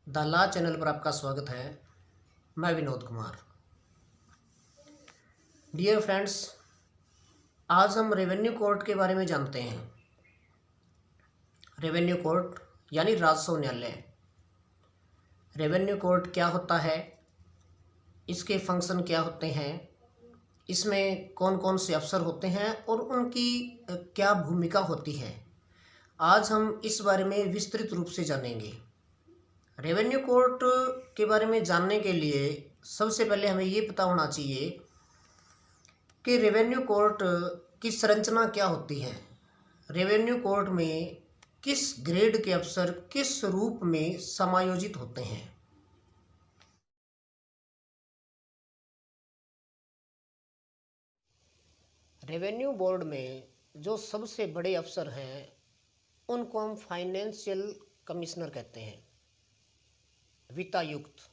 The law channel पर आपका स्वागत है। मैं विनोद कुमार। डियर फ्रेंड्स, आज हम रेवेन्यू कोर्ट के बारे में जानते हैं। रेवेन्यू कोर्ट यानी राजस्व न्यायालय। रेवेन्यू कोर्ट क्या होता है, इसके फंक्शन क्या होते हैं, इसमें कौन कौन से अफसर होते हैं और उनकी क्या भूमिका होती है, आज हम इस बारे में विस्तृत रूप से जानेंगे। रेवेन्यू कोर्ट के बारे में जानने के लिए सबसे पहले हमें ये पता होना चाहिए कि रेवेन्यू कोर्ट की संरचना क्या होती है। रेवेन्यू कोर्ट में किस ग्रेड के अफसर किस रूप में समायोजित होते हैं। रेवेन्यू बोर्ड में जो सबसे बड़े अफसर हैं उनको हम फाइनेंशियल कमिश्नर कहते हैं। वित्तायुक्त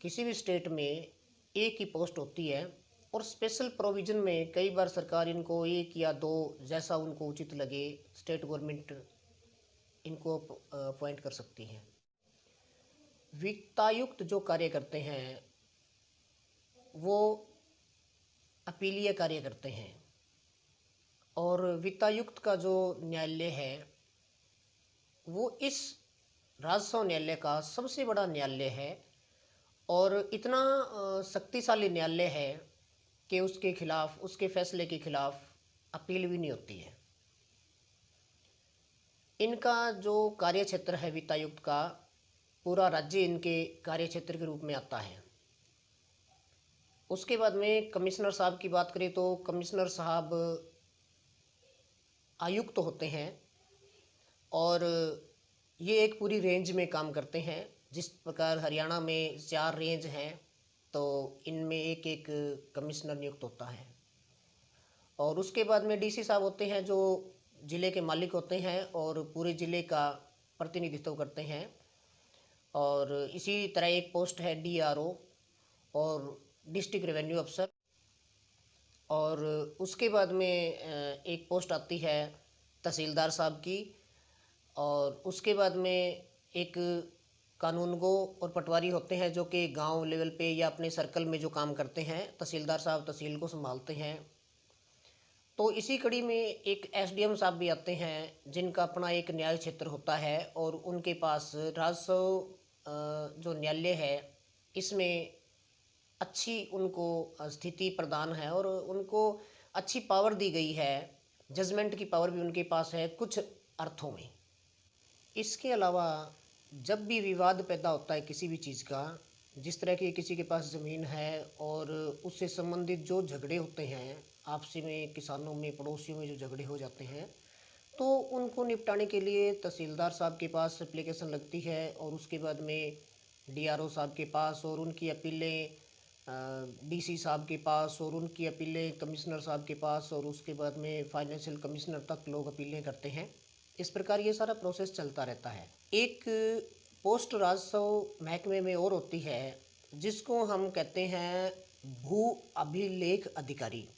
किसी भी स्टेट में एक ही पोस्ट होती है और स्पेशल प्रोविज़न में कई बार सरकार इनको एक या दो, जैसा उनको उचित लगे, स्टेट गवर्नमेंट इनको अपॉइंट कर सकती है। वित्तायुक्त जो कार्य करते हैं वो अपीलीय कार्य करते हैं और वित्तायुक्त का जो न्यायालय है वो इस राजस्व न्यायालय का सबसे बड़ा न्यायालय है और इतना शक्तिशाली न्यायालय है कि उसके खिलाफ, उसके फैसले के खिलाफ अपील भी नहीं होती है। इनका जो कार्य क्षेत्र है वित्तायुक्त का, पूरा राज्य इनके कार्य क्षेत्र के रूप में आता है। उसके बाद में कमिश्नर साहब की बात करें तो कमिश्नर साहब आयुक्त होते हैं और ये एक पूरी रेंज में काम करते हैं। जिस प्रकार हरियाणा में 4 रेंज हैं तो इनमें एक एक कमिश्नर नियुक्त होता है। और उसके बाद में डीसी साहब होते हैं जो ज़िले के मालिक होते हैं और पूरे ज़िले का प्रतिनिधित्व करते हैं। और इसी तरह एक पोस्ट है डीआरओ और डिस्ट्रिक्ट रेवेन्यू अफसर। और उसके बाद में एक पोस्ट आती है तहसीलदार साहब की। और उसके बाद में एक कानूनगो और पटवारी होते हैं जो कि गांव लेवल पे या अपने सर्कल में जो काम करते हैं। तहसीलदार साहब तहसील को संभालते हैं। तो इसी कड़ी में एक एसडीएम साहब भी आते हैं जिनका अपना एक न्याय क्षेत्र होता है और उनके पास राजस्व जो न्यायालय है इसमें अच्छी उनको स्थिति प्रदान है और उनको अच्छी पावर दी गई है। जजमेंट की पावर भी उनके पास है कुछ अर्थों में। इसके अलावा जब भी विवाद पैदा होता है किसी भी चीज़ का, जिस तरह की किसी के पास ज़मीन है और उससे संबंधित जो झगड़े होते हैं आपसी में, किसानों में, पड़ोसियों में जो झगड़े हो जाते हैं, तो उनको निपटाने के लिए तहसीलदार साहब के पास एप्लीकेशन लगती है और उसके बाद में डीआरओ साहब के पास, और उनकी अपीलें डीसी साहब के पास, और उनकी अपीलें कमिश्नर साहब के पास, और उसके बाद में फाइनेंशियल कमिश्नर तक लोग अपीलें करते हैं। इस प्रकार ये सारा प्रोसेस चलता रहता है। एक पोस्ट राजस्व महकमे में और होती है जिसको हम कहते हैं भू अभिलेख अधिकारी।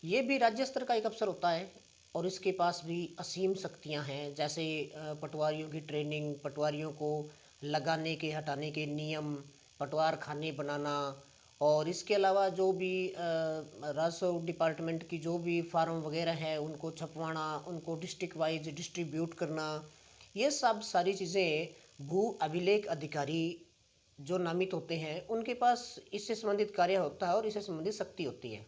ये भी राज्य स्तर का एक अफसर होता है और इसके पास भी असीम शक्तियां हैं। जैसे पटवारियों की ट्रेनिंग, पटवारियों को लगाने के हटाने के नियम, पटवार खाने बनाना, और इसके अलावा जो भी राजस्व डिपार्टमेंट की जो भी फार्म वगैरह है उनको छपवाना, उनको डिस्ट्रिक्ट वाइज डिस्ट्रीब्यूट करना, ये सब सारी चीज़ें भू अभिलेख अधिकारी जो नामित होते हैं उनके पास इससे संबंधित कार्य होता है और इससे संबंधित शक्ति होती है।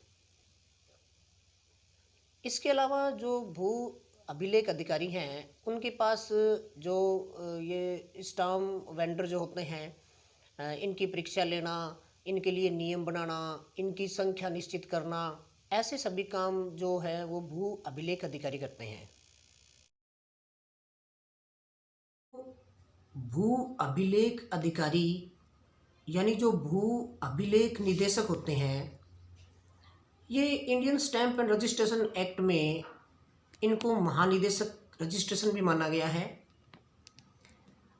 इसके अलावा जो भू अभिलेख अधिकारी हैं उनके पास जो ये स्टाम्प वेंडर जो होते हैं, इनकी परीक्षा लेना, इनके लिए नियम बनाना, इनकी संख्या निश्चित करना, ऐसे सभी काम जो है वो भू अभिलेख अधिकारी करते हैं। भू अभिलेख अधिकारी यानी जो भू अभिलेख निदेशक होते हैं, ये Indian stamp and registration act में इनको महानिदेशक रजिस्ट्रेशन भी माना गया है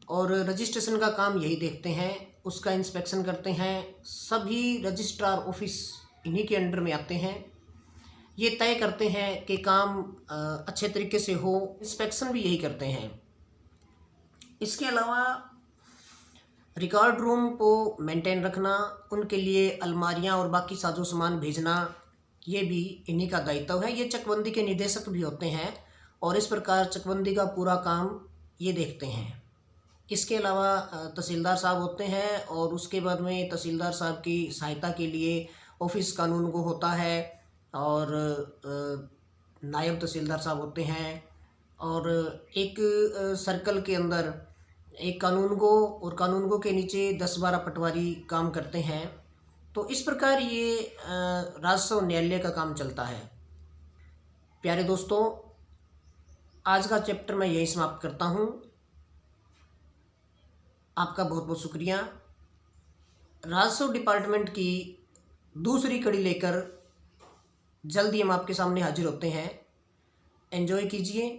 और रजिस्ट्रेशन का काम यही देखते हैं, उसका इंस्पेक्शन करते हैं। सभी रजिस्ट्रार ऑफिस इन्हीं के अंडर में आते हैं। ये तय करते हैं कि काम अच्छे तरीके से हो, इंस्पेक्शन भी यही करते हैं। इसके अलावा रिकॉर्ड रूम को मेंटेन रखना, उनके लिए अलमारियां और बाकी साजो सामान भेजना, ये भी इन्हीं का दायित्व है। ये चकबंदी के निदेशक भी होते हैं और इस प्रकार चकबंदी का पूरा काम ये देखते हैं। इसके अलावा तहसीलदार साहब होते हैं और उसके बाद में तहसीलदार साहब की सहायता के लिए ऑफिस कानून को होता है और नायब तहसीलदार साहब होते हैं और एक सर्कल के अंदर एक कानून गो और कानून गो के नीचे 10-12 पटवारी काम करते हैं। तो इस प्रकार ये राजस्व न्यायालय का काम चलता है। प्यारे दोस्तों, आज का चैप्टर मैं यही समाप्त करता हूँ। आपका बहुत बहुत शुक्रिया। राजस्व डिपार्टमेंट की दूसरी कड़ी लेकर जल्दी हम आपके सामने हाजिर होते हैं। एंजॉय कीजिए।